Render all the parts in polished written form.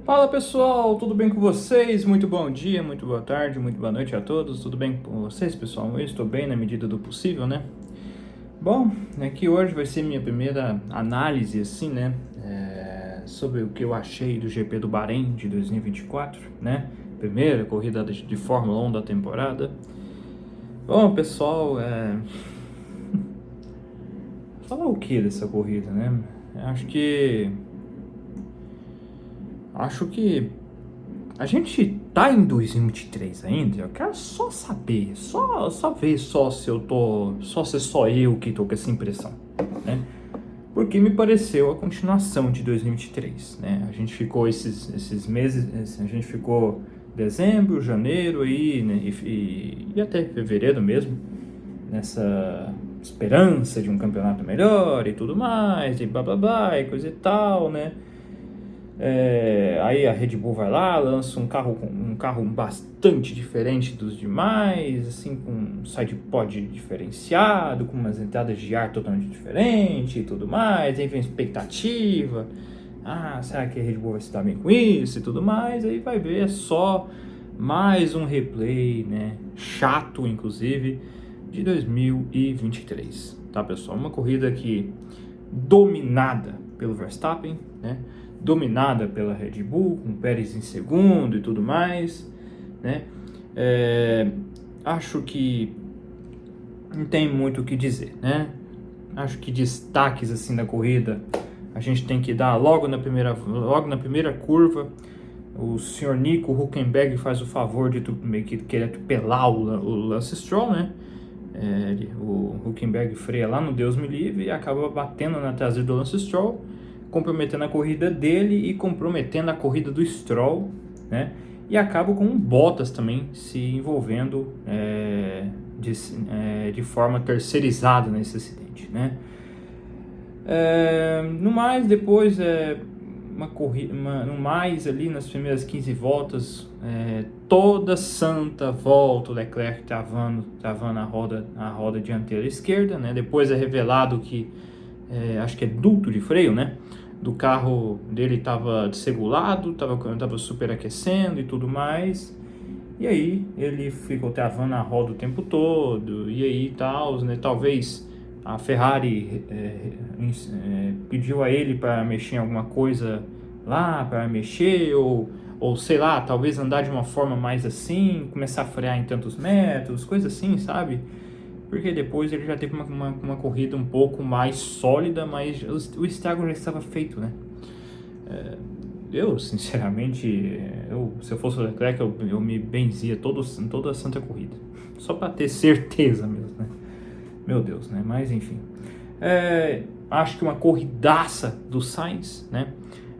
Fala pessoal, tudo bem com vocês? Muito bom dia, muito boa tarde, muito boa noite a todos. Tudo bem com vocês, pessoal? Eu estou bem na medida do possível, né? Bom, aqui hoje vai ser minha primeira análise, assim, né? Sobre o que eu achei do GP do Bahrein de 2024, né? Primeira corrida de Fórmula 1 da temporada. Bom, pessoal, falar o que dessa corrida, né? Acho que a gente tá em 2023 ainda. Eu quero só saber, só ver se só eu que tô com essa impressão, né? Porque me pareceu a continuação de 2023, né? A gente ficou esses meses, a gente ficou dezembro, janeiro aí, né? E até fevereiro mesmo, nessa esperança de um campeonato melhor e tudo mais, e blá blá blá, e coisa e tal, né? Aí a Red Bull vai lá, lança um carro bastante diferente dos demais, assim, com um sidepod diferenciado, com umas entradas de ar totalmente diferentes e tudo mais. Aí vem expectativa, será que a Red Bull vai se dar bem com isso e tudo mais? Aí vai ver, é só mais um replay, né, chato inclusive, de 2023, tá, pessoal? Uma corrida que dominada pelo Verstappen, né? Dominada pela Red Bull, com Pérez em segundo e tudo mais, né? Acho que não tem muito o que dizer, né? Acho que destaques assim da corrida a gente tem que dar logo na primeira curva. O senhor Nico Hülkenberg faz o favor de querer atropelar o Lance Stroll, né? O Hülkenberg freia lá no Deus me livre e acaba batendo na traseira do Lance Stroll, comprometendo a corrida dele e comprometendo a corrida do Stroll, né? E acaba com o Bottas também se envolvendo de forma terceirizada nesse acidente, né? No mais, depois no mais ali nas primeiras 15 voltas, toda santa volta o Leclerc travando a roda dianteira esquerda, né? Depois é revelado que acho que é duto de freio, né, do carro dele estava desregulado, estava superaquecendo e tudo mais. E aí ele ficou travando a roda o tempo todo, e aí tal, né? Talvez a Ferrari pediu a ele para mexer em alguma coisa lá, para mexer, ou sei lá, talvez andar de uma forma mais assim, começar a frear em tantos metros, coisa assim, sabe? Porque depois ele já teve uma corrida um pouco mais sólida, mas o estrago já estava feito, né? Eu, sinceramente, se eu fosse o Leclerc, eu me benzia toda a santa corrida. Só para ter certeza mesmo, né? Meu Deus, né? Mas enfim. Acho que uma corridaça do Sainz, né?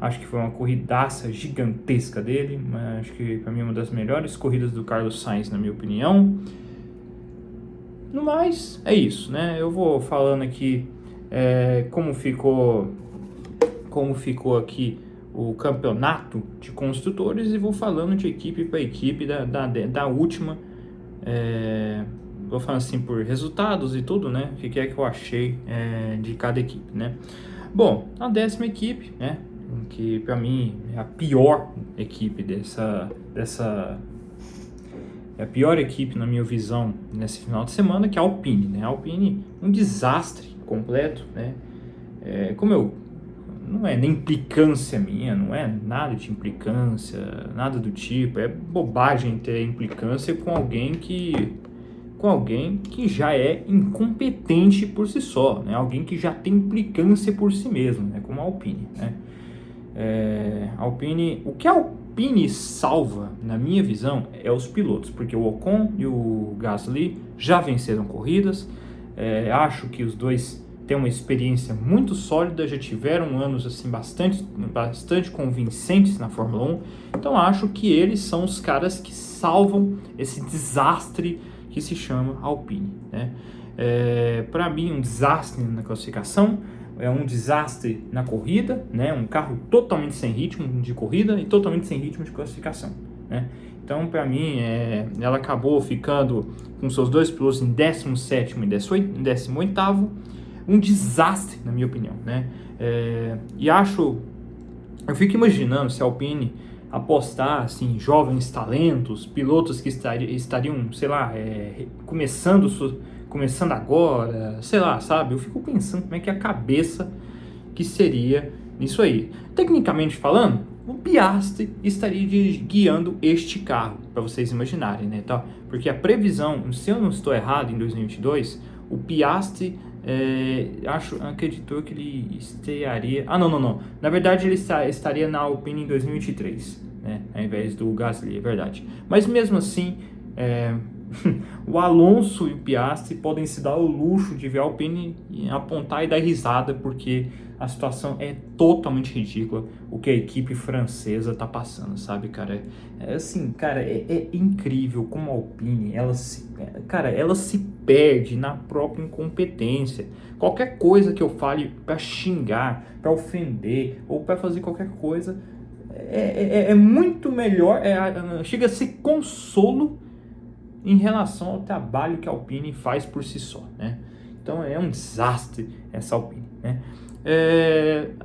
Acho que foi uma corridaça gigantesca dele. Mas acho que para mim uma das melhores corridas do Carlos Sainz, na minha opinião. No mais, é isso, né? Eu vou falando aqui como ficou aqui o campeonato de construtores e vou falando de equipe para equipe da última. Vou falando assim por resultados e tudo, né? O que é que eu achei de cada equipe, né? Bom, a 10ª equipe, né? Que para mim é a pior equipe é a pior equipe na minha visão nesse final de semana, que é a Alpine, né? A Alpine, um desastre completo, né? Não é nem implicância minha, não é nada de implicância, nada do tipo, é bobagem ter implicância com alguém que já é incompetente por si só, né? Alguém que já tem implicância por si mesmo, né? Como a Alpine, né? O que a Alpine salva, na minha visão, é os pilotos, porque o Ocon e o Gasly já venceram corridas. Acho que os dois têm uma experiência muito sólida, já tiveram anos assim bastante convincentes na Fórmula 1, então acho que eles são os caras que salvam esse desastre que se chama Alpine, né? Para mim, um desastre na classificação, um desastre na corrida, né? Um carro totalmente sem ritmo de corrida e totalmente sem ritmo de classificação, né? Então, para mim, ela acabou ficando com seus dois pilotos em 17º e 18º, um desastre, na minha opinião, né? Eu fico imaginando se a Alpine apostar assim, jovens talentos, pilotos que estariam, sei lá, começando agora, sei lá, sabe? Eu fico pensando como é que é a cabeça que seria nisso aí. Tecnicamente falando, o Piastri estaria guiando este carro, para vocês imaginarem, né? Tá? Porque a previsão, se eu não estou errado, em 2022, o Piastri, acreditou que ele estrearia... não. Na verdade, ele estaria na Alpine em 2023, né? Ao invés do Gasly, é verdade. Mas mesmo assim, o Alonso e o Piastri podem se dar o luxo de ver a Alpine apontar e dar risada, porque a situação é totalmente ridícula o que a equipe francesa tá passando, sabe, cara? É incrível como a Alpine, ela se perde na própria incompetência. Qualquer coisa que eu fale para xingar, para ofender ou para fazer qualquer coisa é muito melhor, chega a ser consolo em relação ao trabalho que a Alpine faz por si só, né? Então é um desastre essa Alpine, né?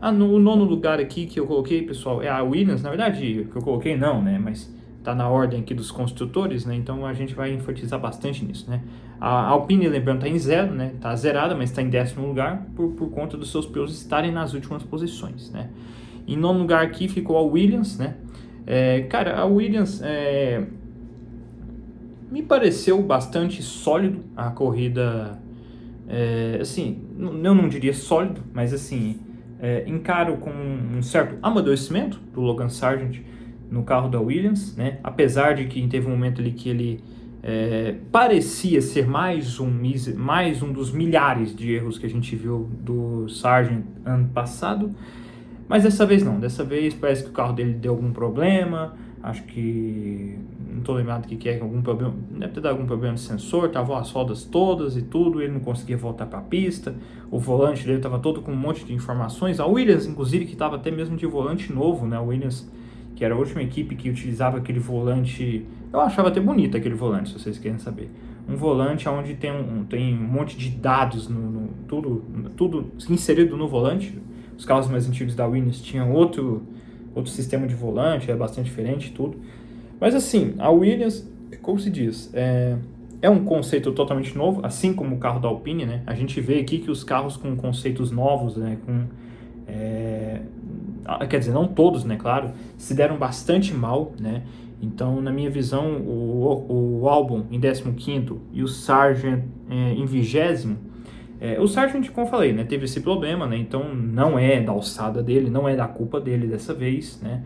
O nono lugar aqui que eu coloquei, pessoal, é a Williams. Na verdade, que eu coloquei não, né? Mas tá na ordem aqui dos construtores, né? Então a gente vai enfatizar bastante nisso, né? A Alpine, lembrando, tá em zero, né? Tá zerada, mas tá em 10º lugar por conta dos seus pilotos estarem nas últimas posições, né? Em nono lugar aqui ficou a Williams, né? A Williams me pareceu bastante sólido a corrida. Assim, eu não diria sólido, mas assim, encaro com um certo amadurecimento do Logan Sargent no carro da Williams, né? Apesar de que teve um momento ali que ele parecia ser mais um dos milhares de erros que a gente viu do Sargent ano passado, mas dessa vez não. Dessa vez parece que o carro dele deu algum problema. Acho que... não estou lembrado o que é, algum problema... deve ter dado algum problema de sensor. Tava as rodas todas e tudo. Ele não conseguia voltar para a pista. O volante dele estava todo com um monte de informações. A Williams, inclusive, que estava até mesmo de volante novo, né? A Williams, que era a última equipe que utilizava aquele volante... eu achava até bonito aquele volante, se vocês querem saber. Um volante onde tem um monte de dados, tudo inserido no volante. Os carros mais antigos da Williams tinham outro sistema de volante, é bastante diferente tudo. Mas assim, a Williams, como se diz, é um conceito totalmente novo, assim como o carro da Alpine, né? A gente vê aqui que os carros com conceitos novos, né? Quer dizer, não todos, né? Claro, se deram bastante mal, né? Então, na minha visão, o Albon em 15º e o Sargent em 20º, o Sargent, como eu falei, né, teve esse problema, né, então não é da alçada dele, não é da culpa dele dessa vez, né,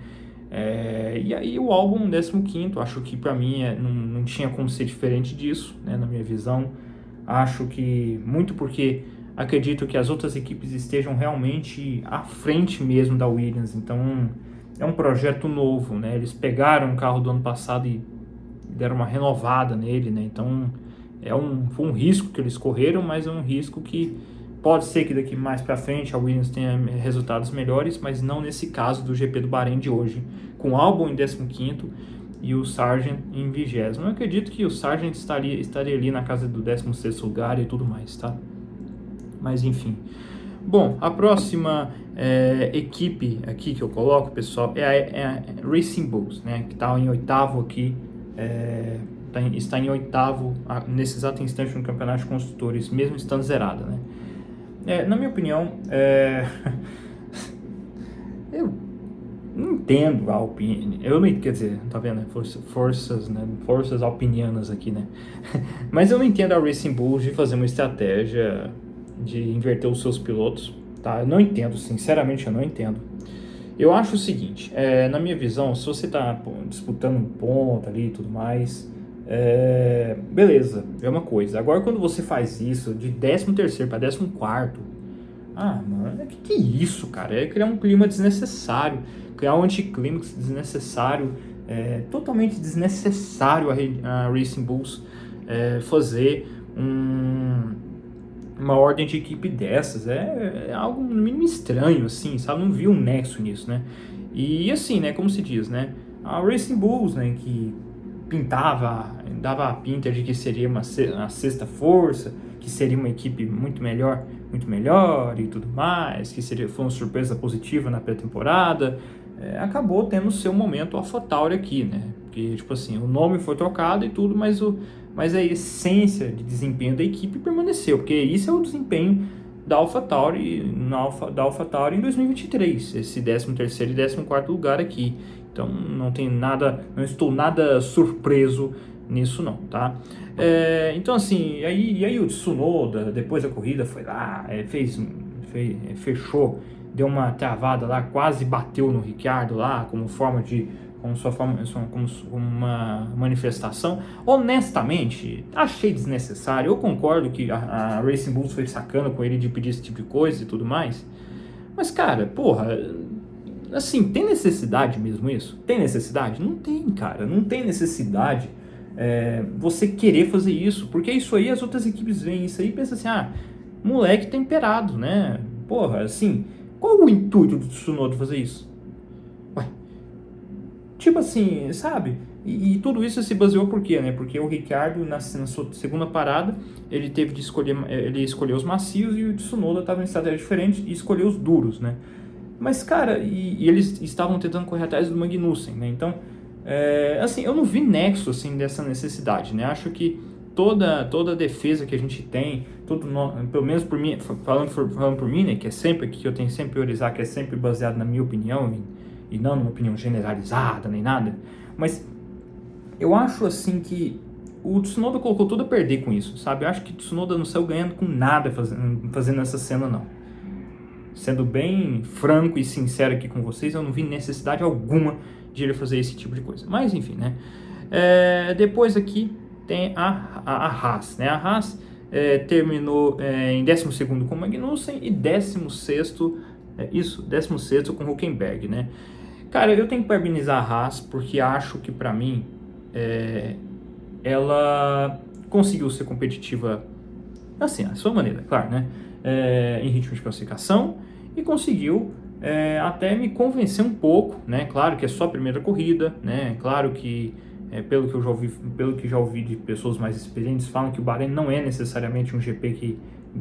e aí o Albon 15º, acho que para mim não tinha como ser diferente disso, né, na minha visão. Acho que muito porque acredito que as outras equipes estejam realmente à frente mesmo da Williams, então é um projeto novo, né, eles pegaram o carro do ano passado e deram uma renovada nele, né, então... foi um risco que eles correram, mas é um risco que pode ser que daqui mais para frente a Williams tenha resultados melhores, mas não nesse caso do GP do Bahrein de hoje, com o Albon em 15º e o Sargent em 20º. Eu acredito que o Sargent estaria ali na casa do 16º lugar e tudo mais, tá? Mas enfim. Bom, a próxima equipe aqui que eu coloco, pessoal, é a Racing Bulls, né? Que está em 8º aqui, está em 8º nesse exato instante no campeonato de construtores, mesmo estando zerada, né? Na minha opinião, eu não entendo a Alpine. Quer dizer, tá vendo? Forças alpinianas aqui, né? Mas eu não entendo a Racing Bulls de fazer uma estratégia de inverter os seus pilotos, tá? Eu não entendo, sinceramente, eu não entendo. Eu acho o seguinte, na minha visão, se você tá disputando um ponto ali e tudo mais, beleza, é uma coisa. Agora, quando você faz isso de 13º para 14º, mano, que é isso, cara? É criar um clima desnecessário, criar um anticlímax desnecessário, totalmente desnecessário a Racing Bulls fazer uma ordem de equipe dessas. É algo no mínimo estranho, assim, sabe? Não vi um nexo nisso, né? E assim, né, como se diz, né? A Racing Bulls, né, que dava a pinta de que seria uma sexta força, que seria uma equipe muito melhor e tudo mais, que foi uma surpresa positiva na pré-temporada, acabou tendo seu momento AlphaTauri aqui, né? Porque, tipo assim, o nome foi trocado e tudo, mas a essência de desempenho da equipe permaneceu, porque isso é o desempenho da AlphaTauri, da AlphaTauri em 2023, esse 13º e 14º lugar aqui. Então não tem nada, não estou nada surpreso nisso não, tá? Então assim, aí o Tsunoda, depois da corrida, foi lá, fechou, deu uma travada lá, quase bateu no Ricciardo lá, como uma manifestação. Honestamente, achei desnecessário. Eu concordo que a Racing Bulls foi sacana com ele de pedir esse tipo de coisa e tudo mais. Mas, cara, porra, assim, tem necessidade mesmo isso? Tem necessidade? Não tem, cara, não tem necessidade você querer fazer isso, porque isso aí as outras equipes veem isso aí e pensam assim, moleque temperado, né? Porra, assim, qual o intuito do Tsunoda fazer isso? Ué, tipo assim, sabe? E tudo isso se baseou por quê, né? Porque o Ricciardo, na sua segunda parada, ele teve de escolher, ele escolheu os macios e o Tsunoda estava em estratégia diferente e escolheu os duros, né? Mas, cara, e eles estavam tentando correr atrás do Magnussen, né? Então, assim, eu não vi nexo, assim, dessa necessidade, né? Acho que toda a defesa que a gente tem, pelo menos por mim, falando por mim, né? Que é sempre que eu tenho que sempre priorizar, que é sempre baseado na minha opinião e não numa opinião generalizada nem nada. Mas eu acho, assim, que o Tsunoda colocou tudo a perder com isso, sabe? Eu acho que o Tsunoda não saiu ganhando com nada fazendo essa cena, não. Sendo bem franco e sincero aqui com vocês, eu não vi necessidade alguma de ele fazer esse tipo de coisa. Mas, enfim, né? Depois aqui tem a Haas, né? A Haas terminou em 12º com o Magnussen e 16º, 16º com o Hülkenberg, né? Cara, eu tenho que parabenizar a Haas porque acho que, pra mim, ela conseguiu ser competitiva, assim, à sua maneira, claro, né? Em ritmo de classificação e conseguiu até me convencer um pouco, né? Claro que é só a primeira corrida, né? Claro que pelo que já ouvi de pessoas mais experientes, falam que o Bahrein não é necessariamente um GP que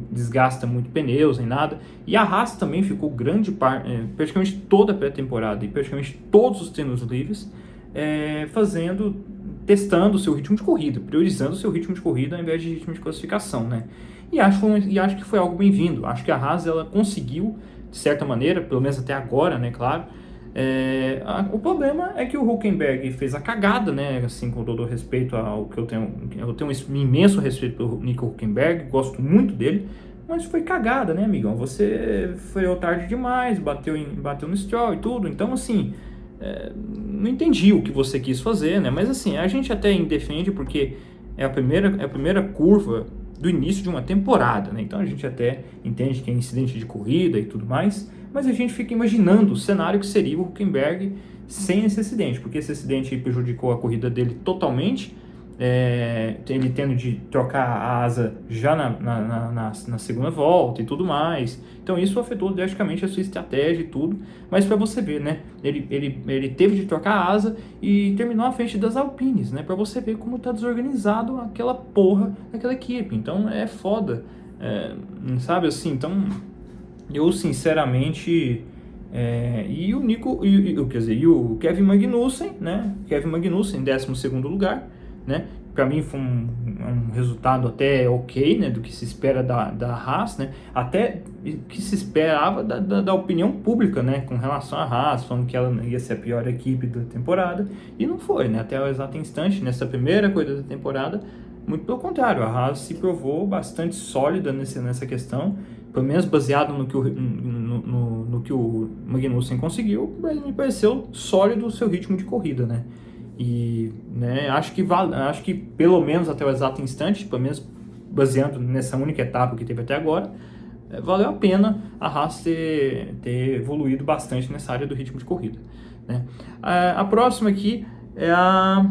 desgasta muito pneus nem nada. E a Haas também ficou praticamente toda a pré-temporada e praticamente todos os treinos livres testando o seu ritmo de corrida, priorizando o seu ritmo de corrida ao invés de ritmo de classificação, né? E acho que foi algo bem-vindo. Acho que a Haas ela conseguiu, de certa maneira, pelo menos até agora, né, claro. O problema é que o Hülkenberg fez a cagada, né, assim, com todo o respeito ao que eu tenho um imenso respeito pelo Nico Hülkenberg, gosto muito dele, mas foi cagada, né, amigão? Você freou tarde demais, bateu no Stroll e tudo, então, assim, não entendi o que você quis fazer, né, mas, assim, a gente até defende porque é a primeira curva do início de uma temporada, né? Então a gente até entende que é incidente de corrida e tudo mais, mas a gente fica imaginando o cenário que seria o Hülkenberg sem esse acidente, porque esse acidente prejudicou a corrida dele totalmente, ele tendo de trocar a asa já na segunda volta e tudo mais. Então isso afetou drasticamente a sua estratégia e tudo, mas para você ver, né, ele teve de trocar a asa e terminou à frente das Alpines, né, para você ver como tá desorganizado aquela porra daquela equipe. Então é foda, sabe assim, então eu sinceramente... e o Nico, quer dizer, e o Kevin Magnussen, né? Kevin Magnussen em 12º lugar, né? Para mim foi um resultado até ok, né? Do que se espera da Haas, né? Até que se esperava da opinião pública, né? Com relação à Haas, falando que ela ia ser a pior equipe da temporada, e não foi, né? Até o exato instante, nessa primeira corrida da temporada, muito pelo contrário, a Haas se provou bastante sólida nessa questão, pelo menos baseado no que o Magnussen conseguiu, me pareceu sólido o seu ritmo de corrida, né? E, né, acho que pelo menos até o exato instante, pelo menos baseando nessa única etapa que teve até agora, valeu a pena a Haas ter evoluído bastante nessa área do ritmo de corrida, né? A próxima aqui é a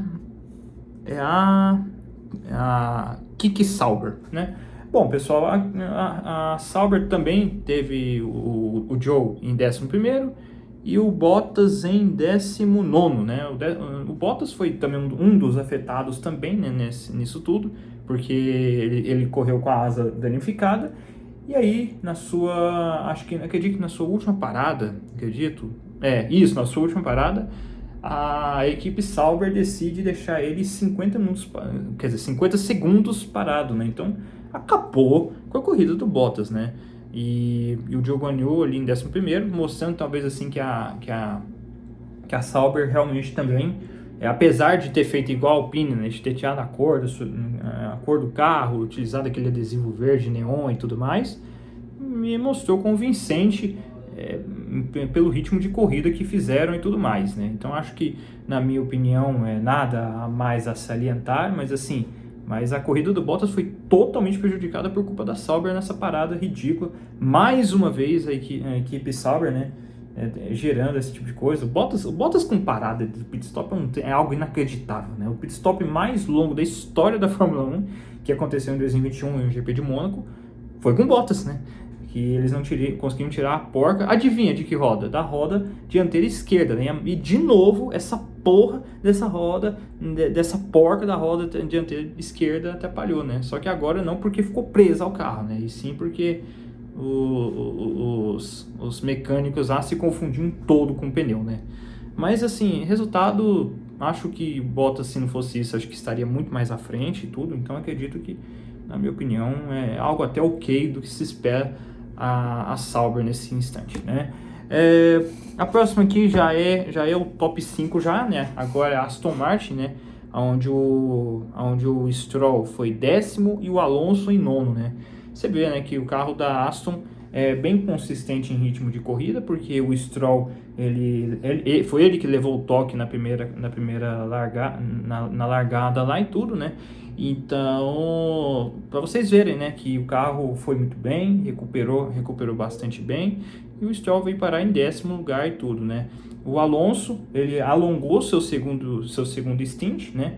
Kiki Sauber, né? Bom, pessoal, a Sauber também teve o Zhou em 11º e o Bottas em 19º, né? O Bottas foi também um dos afetados também, né, nisso tudo, porque ele correu com a asa danificada e aí acredito que na sua última parada, Isso, na sua última parada, a equipe Sauber decide deixar ele 50 minutos, quer dizer, 50 segundos parado, né? Então, acabou com a corrida do Bottas, né? E o Zhou Guanyu ali em 11º, mostrando talvez assim que a Sauber realmente também, apesar de ter feito igual a Alpine, né, de ter tirado a cor do carro, utilizado aquele adesivo verde neon e tudo mais, me mostrou convincente pelo ritmo de corrida que fizeram e tudo mais, né? Então acho que, na minha opinião, nada a mais a salientar, mas assim, mas a corrida do Bottas foi totalmente prejudicada por culpa da Sauber nessa parada ridícula. Mais uma vez a equipe Sauber, né, gerando esse tipo de coisa. O Bottas com parada de pit stop é algo inacreditável, né? O pit stop mais longo da história da Fórmula 1, que aconteceu em 2021 no GP de Mônaco, foi com o Bottas, né? Que eles não conseguiram tirar a porca. Adivinha de que roda? Da roda dianteira esquerda, né? E de novo, essa porra dessa porca da roda dianteira esquerda atrapalhou, né? Só que agora não porque ficou presa ao carro, né? E sim porque os mecânicos lá se confundiam todo com o pneu, né? Mas assim, resultado, acho que Bottas, se não fosse isso, acho que estaria muito mais à frente e tudo. Então acredito que, na minha opinião, é algo até ok do que se espera a Sauber nesse instante, né? A próxima aqui já é o top 5 já, né? Agora é a Aston Martin, né? Onde o Stroll foi 10º e o Alonso em 9º, né? Você vê, né, que o carro da Aston é bem consistente em ritmo de corrida, porque o Stroll foi ele que levou o toque na primeira largada lá e tudo, né? Então, para vocês verem, né, que o carro foi muito bem, recuperou bastante bem, e o Stroll veio parar em 10º lugar e tudo, né? O Alonso, ele alongou seu segundo stint, né?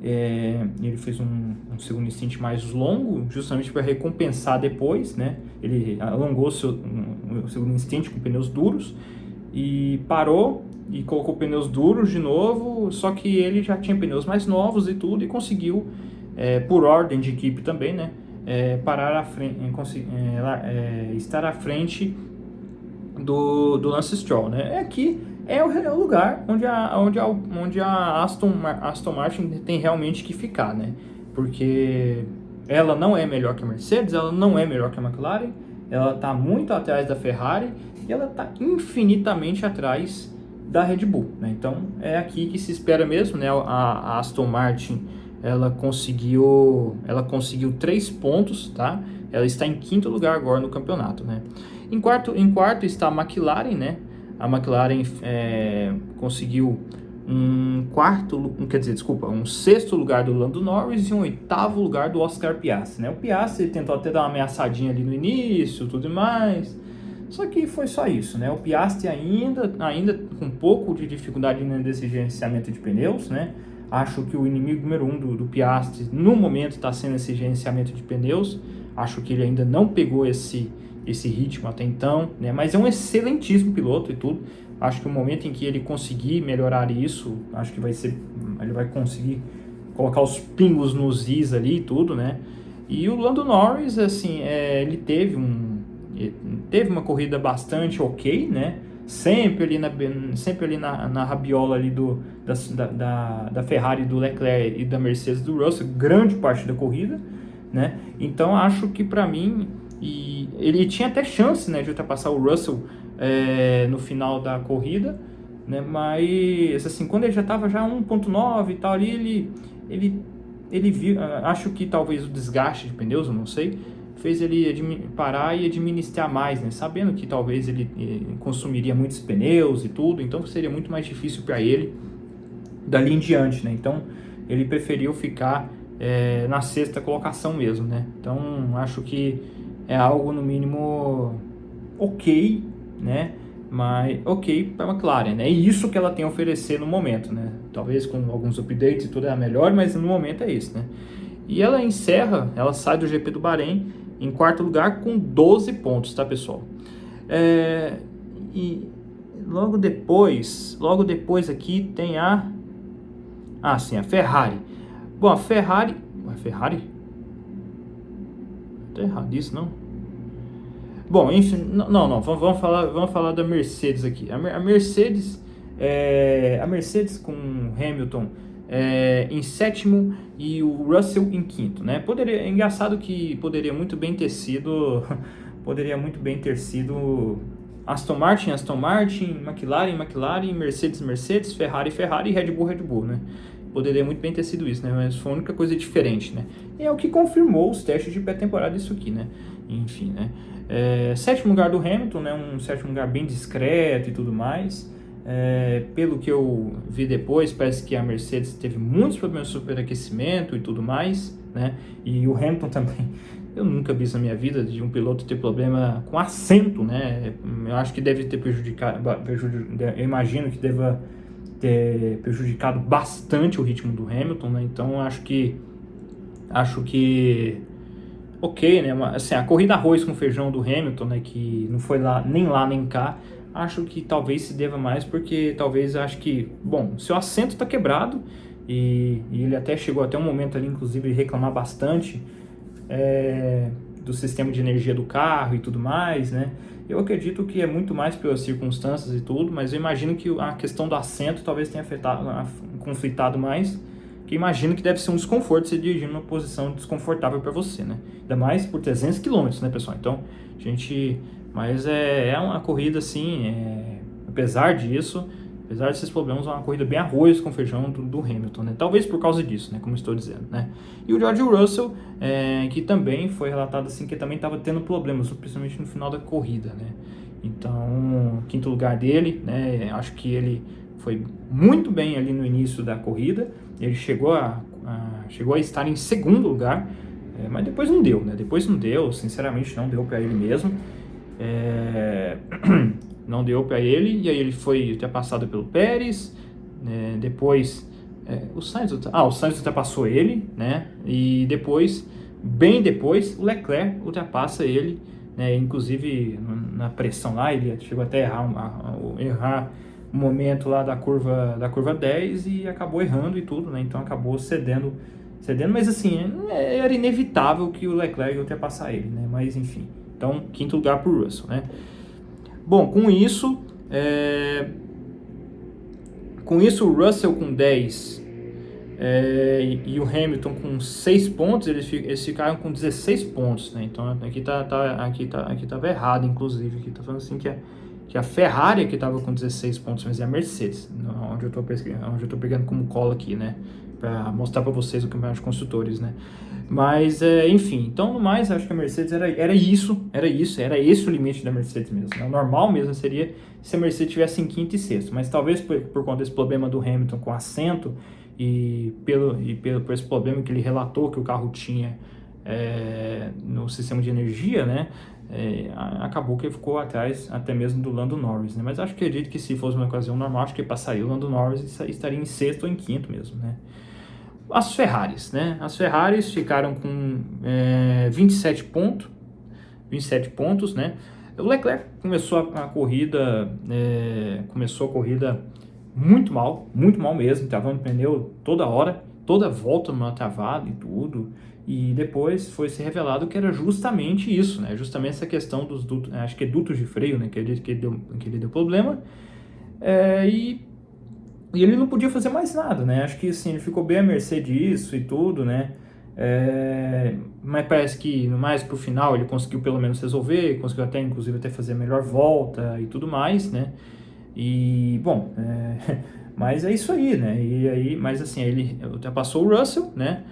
Ele fez um segundo stint mais longo, justamente para recompensar depois, né? Ele alongou o segundo stint com pneus duros e parou e colocou pneus duros de novo, só que ele já tinha pneus mais novos e tudo, e conseguiu, por ordem de equipe também, né? Parar à frente, estar à frente do Lance Stroll, né? Aqui é o lugar onde a Aston Martin tem realmente que ficar, né? Porque ela não é melhor que a Mercedes, ela não é melhor que a McLaren, ela está muito atrás da Ferrari e ela está infinitamente atrás da Red Bull, né? Então é aqui que se espera mesmo, né? A Aston Martin, ela conseguiu 3 pontos, tá? Ela está em 5º lugar agora no campeonato, né? Em quarto está a McLaren, né? A McLaren conseguiu um 6º lugar do Lando Norris e um 8º lugar do Oscar Piastri, né? O Piastri tentou até dar uma ameaçadinha ali no início, tudo mais, só que foi só isso, né? O Piastri ainda com um pouco de dificuldade nesse gerenciamento de pneus, né? Acho que o inimigo número 1 do Piastri no momento está sendo esse gerenciamento de pneus. Acho que ele ainda não pegou esse ritmo até então, né? Mas é um excelentíssimo piloto e tudo. Acho que o momento em que ele conseguir melhorar isso, acho que ele vai conseguir colocar os pingos nos is ali e tudo, né? E o Lando Norris, assim, ele teve uma corrida bastante ok, né? Sempre ali na rabiola ali da Ferrari, do Leclerc e da Mercedes do Russell, grande parte da corrida, né? Então acho que, para mim, ele tinha até chance, né, de ultrapassar o Russell no final da corrida, né? Mas assim, quando ele já estava 1.9 e tal ali, ele viu, acho que talvez o desgaste de pneus, eu não sei, fez ele parar e administrar mais, né? Sabendo que talvez ele consumiria muitos pneus e tudo, então seria muito mais difícil para ele dali em diante, né? Então ele preferiu ficar na 6ª colocação mesmo, né? Então acho que é algo no mínimo ok, né? Mas ok para a McLaren, né? É isso que ela tem a oferecer no momento, né? Talvez com alguns updates e tudo é melhor, mas no momento é isso, né? E ela sai do GP do Bahrein em 4º lugar com 12 pontos, tá, pessoal? E logo depois aqui tem a Ferrari. Bom, a Ferrari? Tá errado isso, não? Bom, enfim, não, vamos falar da Mercedes aqui. A Mercedes com Hamilton em sétimo e o Russell em quinto, né? É engraçado que poderia muito bem ter sido, Aston Martin, McLaren, Mercedes, Ferrari, e Red Bull, né? Poderia muito bem ter sido isso, né? Mas foi a única coisa diferente, né? E é o que confirmou os testes de pré-temporada isso aqui, né? Enfim, né? Sétimo lugar do Hamilton, né? Um sétimo lugar bem discreto e tudo mais. Pelo que eu vi depois, parece que a Mercedes teve muitos problemas de superaquecimento e tudo mais, né? E o Hamilton também. Eu nunca vi isso na minha vida de um piloto ter problema com assento, né? Eu acho que deve ter eu imagino que deva ter prejudicado bastante o ritmo do Hamilton, né? Então acho que ok, né? Assim, a corrida arroz com feijão do Hamilton, né? Que não foi lá nem cá. Acho que talvez se deva mais porque acho que, bom, seu assento está quebrado e ele até chegou até um momento ali, inclusive, reclamar bastante do sistema de energia do carro e tudo mais, né? Eu acredito que é muito mais pelas circunstâncias e tudo, mas eu imagino que a questão do assento talvez tenha conflitado mais, que imagino que deve ser um desconforto se dirigir numa posição desconfortável para você, né? Ainda mais por 300 km, né, pessoal? Então, mas é uma corrida assim, apesar desses problemas, é uma corrida bem arroz com feijão do Hamilton, né? Talvez por causa disso, né? Como estou dizendo, né? E o George Russell, que também foi relatado assim, que também estava tendo problemas, principalmente no final da corrida, né? Então, quinto lugar dele, né? Acho que ele foi muito bem ali no início da corrida. Ele chegou a estar em segundo lugar, mas depois não deu, né? Sinceramente não deu para ele mesmo. Não deu para ele, e aí ele foi ultrapassado pelo Pérez, depois o Sainz ultrapassou ele, né? E bem depois, o Leclerc ultrapassa ele, né? Inclusive na pressão lá, ele chegou até a errar o momento lá da curva 10 e acabou errando e tudo, né? Então acabou cedendo, mas assim, era inevitável que o Leclerc ia ultrapassar ele, né? Mas enfim, então quinto lugar para o Russell, né? Bom, com isso o Russell com 10 e o Hamilton com 6 pontos, eles ficaram com 16 pontos, né? Então aqui tava errado, inclusive, aqui tá falando assim que a Ferrari que estava com 16 pontos, mas é a Mercedes, onde eu tô pegando como cola aqui, né? Para mostrar para vocês o campeonato de construtores, né? Mas, enfim, então no mais, acho que a Mercedes era esse o limite da Mercedes mesmo, né? O normal mesmo seria se a Mercedes tivesse em quinto e sexto, mas talvez por conta desse problema do Hamilton com assento e por esse problema que ele relatou que o carro tinha no sistema de energia, né? Acabou que ele ficou atrás até mesmo do Lando Norris, né? Mas acredito que se fosse uma ocasião normal, acho que passaria o Lando Norris e estaria em sexto ou em quinto mesmo, né? As Ferraris, né? As Ferraris ficaram com 27 pontos, né? O Leclerc começou a corrida muito mal mesmo, travando o pneu toda hora, toda volta numa travada e tudo. E depois foi se revelado que era justamente isso, né? Justamente essa questão dos dutos, acho que é dutos de freio, né? Que ele deu problema. E ele não podia fazer mais nada, né? Acho que assim, ele ficou bem à mercê disso e tudo, né? Mas parece que mais pro final ele conseguiu pelo menos resolver, conseguiu até inclusive fazer a melhor volta e tudo mais, né? E bom, mas é isso aí, né? Mas assim, ele ultrapassou o Russell, né?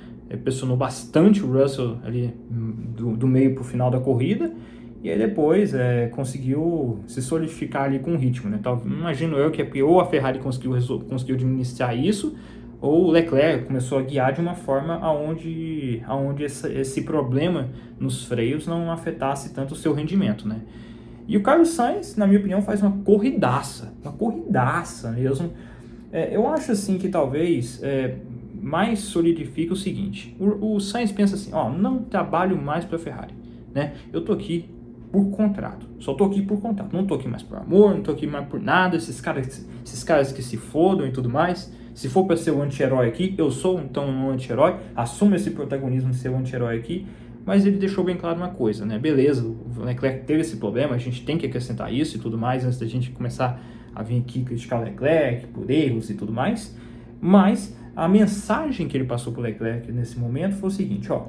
Pressionou bastante o Russell ali do meio pro final da corrida. E aí depois conseguiu se solidificar ali com o ritmo, né? Imagino eu que ou a Ferrari conseguiu administrar isso, ou o Leclerc começou a guiar de uma forma aonde esse problema nos freios não afetasse tanto o seu rendimento, né? E o Carlos Sainz, na minha opinião, faz uma corridaça mesmo. Eu acho assim que talvez mais solidifica o seguinte: o Sainz pensa assim, não trabalho mais para a Ferrari, né? Eu tô aqui por contrato, só tô aqui por contrato, não tô aqui mais por amor, não tô aqui mais por nada, esses caras que se fodam e tudo mais. Se for para ser o anti-herói aqui, eu sou então um anti-herói, assumo esse protagonismo de ser o anti-herói aqui, mas ele deixou bem claro uma coisa, né? Beleza, o Leclerc teve esse problema, a gente tem que acrescentar isso e tudo mais antes da gente começar a vir aqui criticar o Leclerc por erros e tudo mais, mas a mensagem que ele passou para o Leclerc nesse momento foi o seguinte, ó,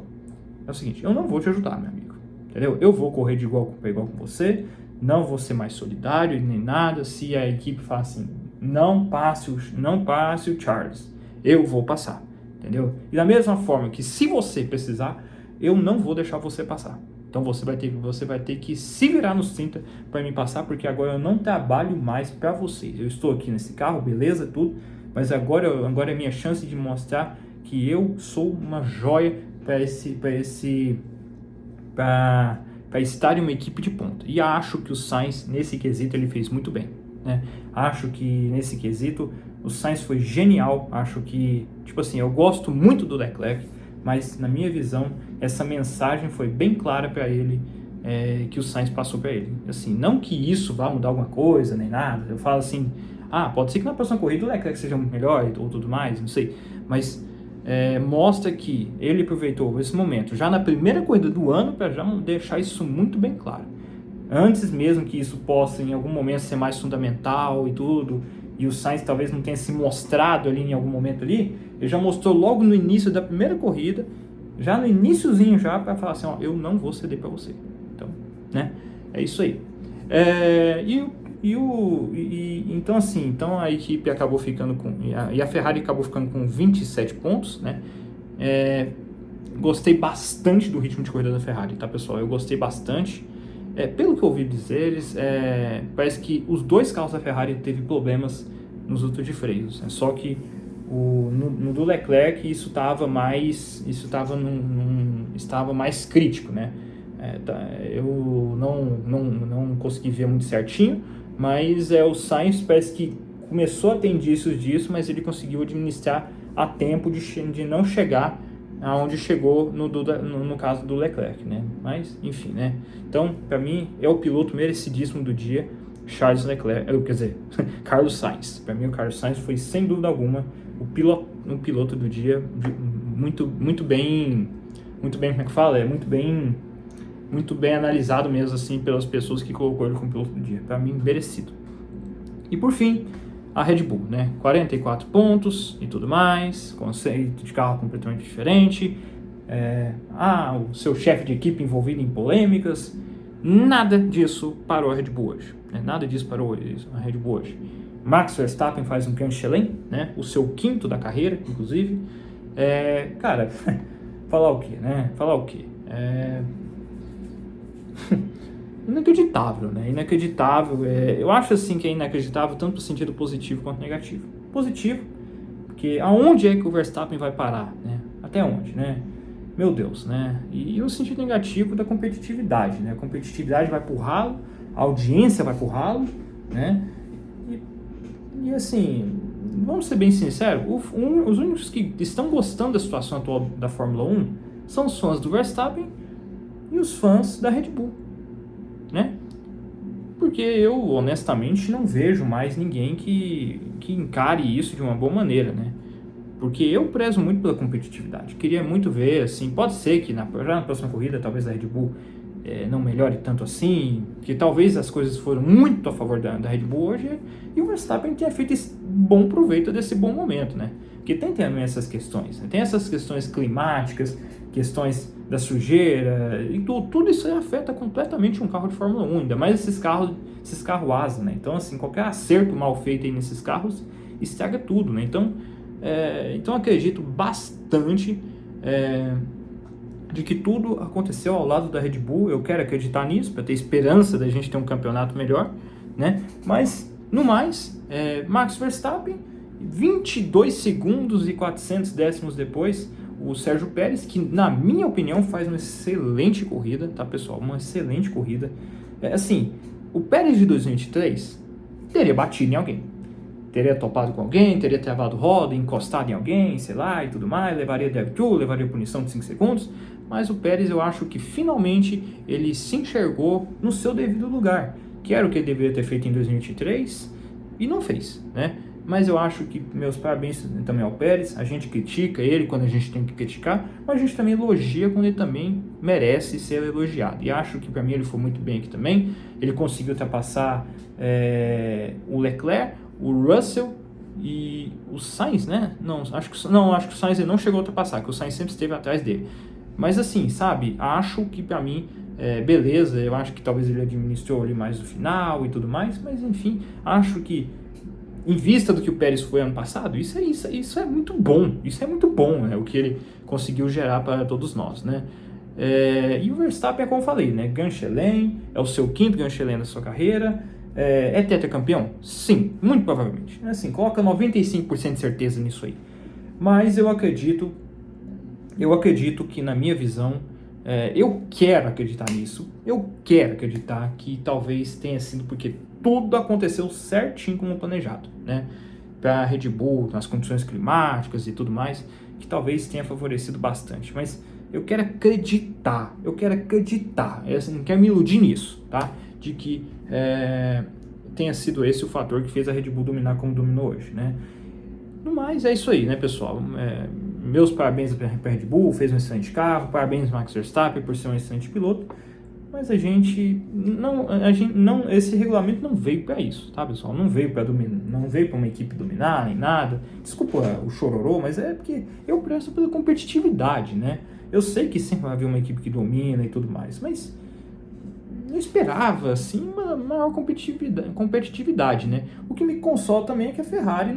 é o seguinte, eu não vou te ajudar, meu amigo, entendeu? Eu vou correr de igual para igual com você, não vou ser mais solidário nem nada, se a equipe fala assim, não passe o Charles, eu vou passar, entendeu? E da mesma forma que se você precisar, eu não vou deixar você passar. Então você vai ter que se virar nos 30 para me passar, porque agora eu não trabalho mais para vocês. Eu estou aqui nesse carro, beleza, tudo, mas agora é a minha chance de mostrar que eu sou uma joia para estar em uma equipe de ponta. E acho que o Sainz, nesse quesito, ele fez muito bem, né? Acho que nesse quesito o Sainz foi genial. Acho que, tipo assim, eu gosto muito do Leclerc, mas na minha visão essa mensagem foi bem clara para ele, que o Sainz passou para ele. Assim, não que isso vá mudar alguma coisa nem nada. Eu falo assim, pode ser que na próxima corrida o Leclerc seja muito melhor ou tudo mais, não sei, mas mostra que ele aproveitou esse momento já na primeira corrida do ano para já deixar isso muito bem claro, antes mesmo que isso possa em algum momento ser mais fundamental e tudo, e o Sainz talvez não tenha se mostrado ali em algum momento ali, ele já mostrou logo no início da primeira corrida, já no iniciozinho já, para falar assim, ó, eu não vou ceder para você. Então, né, é isso aí. Então assim, então a equipe acabou ficando com, e a Ferrari acabou ficando com 27 pontos, né? Gostei bastante do ritmo de corrida da Ferrari, tá, pessoal? Eu gostei bastante. Pelo que eu ouvi dizer, parece que os dois carros da Ferrari teve problemas nos dutos de freios, né? Só que no do Leclerc isso estava mais crítico, né? Eu não consegui ver muito certinho, mas o Sainz parece que começou a ter indícios disso, mas ele conseguiu administrar a tempo de não chegar aonde chegou no caso do Leclerc, né? Mas, enfim, né? Então, para mim, é o piloto merecidíssimo do dia, Charles Leclerc, quer dizer, Carlos Sainz. Para mim, o Carlos Sainz foi, sem dúvida alguma, o piloto do dia, muito bem, como é que fala? Muito bem analisado mesmo, assim, pelas pessoas que colocou ele como piloto do dia. Para mim, merecido. E por fim, a Red Bull, né? 44 pontos e tudo mais, conceito de carro completamente diferente. O seu chefe de equipe envolvido em polêmicas. Nada disso parou a Red Bull hoje, né? Nada disso parou a Red Bull hoje. Max Verstappen faz um grande Michelin, né? O seu quinto da carreira, inclusive. Cara, falar o quê, né? Inacreditável, né? Inacreditável. Eu acho assim que é inacreditável tanto no sentido positivo quanto negativo. Positivo, porque aonde é que o Verstappen vai parar, né? Até onde, né? Meu Deus, né? E o sentido negativo da competitividade, né? A competitividade vai pro ralo, a audiência vai pro ralo, né? E assim, vamos ser bem sinceros, os únicos que estão gostando da situação atual da Fórmula 1 são os fãs do Verstappen e os fãs da Red Bull, né? Porque eu, honestamente, não vejo mais ninguém que encare isso de uma boa maneira, né? Porque eu prezo muito pela competitividade. Queria muito ver, assim, pode ser que já na próxima corrida, talvez a Red Bull não melhore tanto assim, que talvez as coisas foram muito a favor da Red Bull hoje, e o Verstappen tenha feito esse bom proveito desse bom momento, né? Porque tem também essas questões, né? Tem essas questões climáticas, questões da sujeira, e tudo isso aí afeta completamente um carro de Fórmula 1, ainda mais esses carros asa, né? Então, assim, qualquer acerto mal feito aí nesses carros estraga tudo, né? Então acredito bastante de que tudo aconteceu ao lado da Red Bull. Eu quero acreditar nisso, para ter esperança da gente ter um campeonato melhor, né? Mas, no mais, Max Verstappen, 22 segundos e 400 décimos depois, o Sérgio Pérez, que na minha opinião faz uma excelente corrida, tá, pessoal? Uma excelente corrida. Assim, o Pérez de 2023 teria batido em alguém. Teria topado com alguém, teria travado roda, encostado em alguém, sei lá, e tudo mais, levaria DRS, levaria punição de 5 segundos, mas o Pérez, eu acho que finalmente ele se enxergou no seu devido lugar, que era o que ele deveria ter feito em 2023 e não fez, né? mas eu acho que meus parabéns também ao Pérez. A gente critica ele quando a gente tem que criticar, mas a gente também elogia quando ele também merece ser elogiado. E acho que para mim ele foi muito bem aqui também. Ele conseguiu ultrapassar o Leclerc, o Russell e o Sainz, né? Acho que o Sainz ele não chegou a ultrapassar, que o Sainz sempre esteve atrás dele. Mas assim, sabe, acho que para mim, beleza, eu acho que talvez ele administrou ali mais no final e tudo mais, mas enfim, acho que em vista do que o Pérez foi ano passado, isso é muito bom. Isso é muito bom, né? O que ele conseguiu gerar para todos nós, né? E o Verstappen, como eu falei, né? Grand Chelem, é o seu quinto Grand Chelem da sua carreira. É tetracampeão? Sim, muito provavelmente. Assim, coloca 95% de certeza nisso aí. Mas eu acredito que na minha visão, eu quero acreditar nisso. Eu quero acreditar que talvez tenha sido porque tudo aconteceu certinho como planejado, né? Para a Red Bull, nas condições climáticas e tudo mais, que talvez tenha favorecido bastante. Mas eu quero acreditar, eu não quero me iludir nisso, tá? De que tenha sido esse o fator que fez a Red Bull dominar como dominou hoje, né? No mais, é isso aí, né, pessoal? Meus parabéns para a Red Bull, fez um excelente carro, parabéns Max Verstappen por ser um excelente piloto, mas esse regulamento não veio para isso, tá, pessoal? Não veio para dominar, não veio para uma equipe dominar nem nada. Desculpa o chororô, mas é porque eu prezo pela competitividade, né? Eu sei que sempre vai haver uma equipe que domina e tudo mais, mas eu esperava, assim, uma maior competitividade, né? O que me consola também é que a Ferrari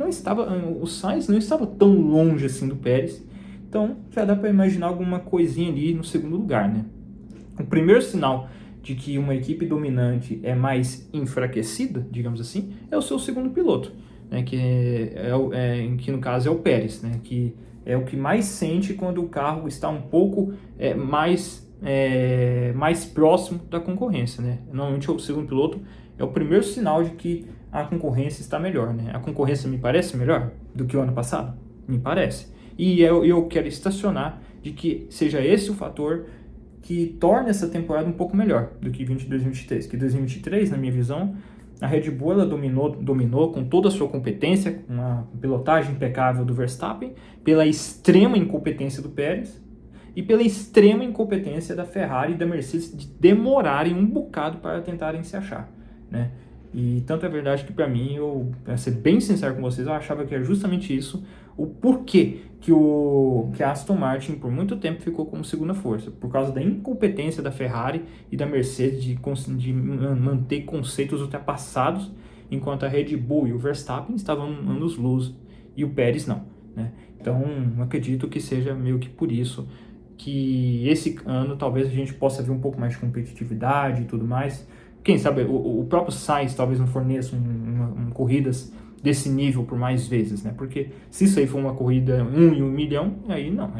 o Sainz não estava tão longe assim do Pérez, então já dá para imaginar alguma coisinha ali no segundo lugar, né? O primeiro sinal de que uma equipe dominante é mais enfraquecida, digamos assim, é o seu segundo piloto, né? Que no caso é o Pérez, né? Que é o que mais sente quando o carro está um pouco mais próximo da concorrência, né? Normalmente o segundo piloto é o primeiro sinal de que a concorrência está melhor, né? A concorrência me parece melhor do que o ano passado? Me parece. E eu quero estacionar de que seja esse o fator que torna essa temporada um pouco melhor do que 2022-2023. Que 2023, na minha visão, a Red Bull ela dominou com toda a sua competência, com uma pilotagem impecável do Verstappen, pela extrema incompetência do Pérez e pela extrema incompetência da Ferrari e da Mercedes de demorarem um bocado para tentarem se achar, né? E tanto é verdade que para mim, para ser bem sincero com vocês, eu achava que era justamente isso o porquê que a Aston Martin por muito tempo ficou como segunda força, por causa da incompetência da Ferrari e da Mercedes de manter conceitos ultrapassados, enquanto a Red Bull e o Verstappen estavam anos-luz e o Pérez não, né? Então, acredito que seja meio que por isso que esse ano talvez a gente possa ver um pouco mais de competitividade e tudo mais. Quem sabe o próprio Sainz talvez não forneça corridas desse nível por mais vezes, né? Porque se isso aí for uma corrida 1 em 1 milhão, aí não.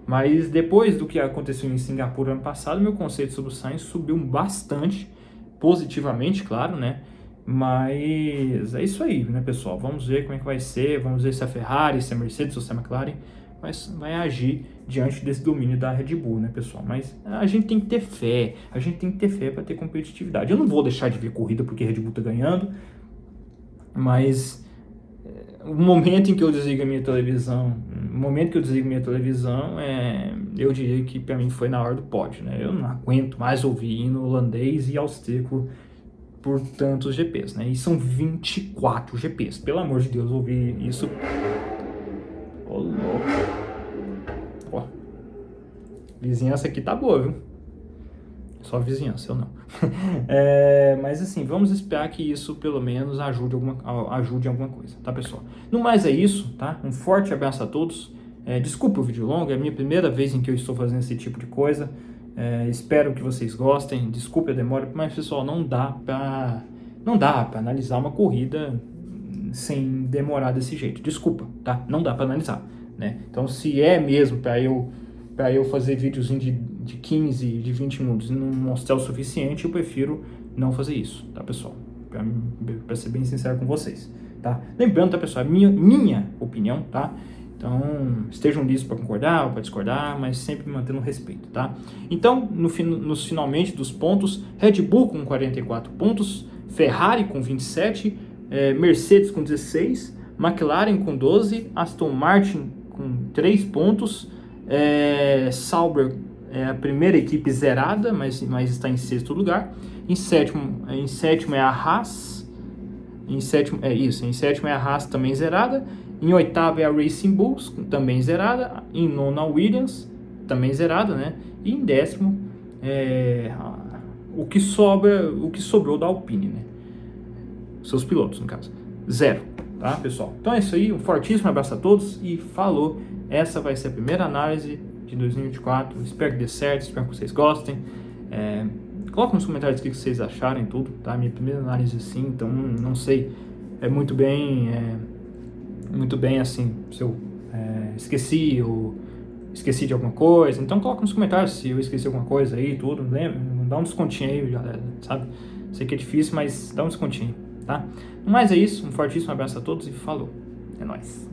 Mas depois do que aconteceu em Singapura ano passado, meu conceito sobre o Sainz subiu bastante, positivamente, claro, né? Mas é isso aí, né, pessoal? Vamos ver como é que vai ser, vamos ver se a Ferrari, se a Mercedes ou se a McLaren vai agir diante desse domínio da Red Bull, né, pessoal? Mas a gente tem que ter fé, para ter competitividade. Eu não vou deixar de ver corrida porque a Red Bull tá ganhando, mas o momento que eu desligo minha televisão, eu diria que para mim foi na hora do pódio, né? Eu não aguento mais ouvir hino holandês e austríaco por tantos GPs, né? E são 24 GPs, pelo amor de Deus, ouvir isso. Ô, louco. Ó, vizinhança aqui tá boa, viu? Só vizinhança, eu não. Mas assim, vamos esperar que isso pelo menos ajude em alguma coisa, tá, pessoal? No mais é isso, tá? Um forte abraço a todos. Desculpa o vídeo longo, é a minha primeira vez em que eu estou fazendo esse tipo de coisa. Espero que vocês gostem. Desculpe a demora, mas pessoal, não dá pra analisar uma corrida sem demorar desse jeito. Desculpa, tá? Não dá pra analisar, né? Então, se é mesmo para eu fazer videozinho de 15, de 20 minutos e não mostrar o suficiente, eu prefiro não fazer isso, tá, pessoal? Para ser bem sincero com vocês, tá? Lembrando, tá, pessoal, é minha opinião, tá? Então, estejam listos para concordar ou para discordar, mas sempre mantendo respeito, tá? Então, nos finalmente dos pontos, Red Bull com 44 pontos, Ferrari com 27, Mercedes com 16, McLaren com 12, Aston Martin com 3 pontos, Sauber é a primeira equipe zerada, mas está em sexto lugar. Em sétimo é a Haas. Em sétimo é a Haas, também zerada. Em oitavo é a Racing Bulls, também zerada. Em nono a Williams, também zerada, né? E em décimo o que sobrou da Alpine, né? Seus pilotos, no caso. 0, tá, pessoal? Então é isso aí, um fortíssimo abraço a todos e falou! Essa vai ser a primeira análise de 2024, espero que dê certo, espero que vocês gostem. Coloca nos comentários o que vocês acharam e tudo, tá? Minha primeira análise assim, então não sei, muito bem assim, se eu esqueci ou esqueci de alguma coisa, então coloca nos comentários se eu esqueci alguma coisa aí, tudo, lembra? Dá um descontinho aí, galera, sabe? Sei que é difícil, mas dá um descontinho, tá? Mas é isso, um fortíssimo abraço a todos e falou, é nóis!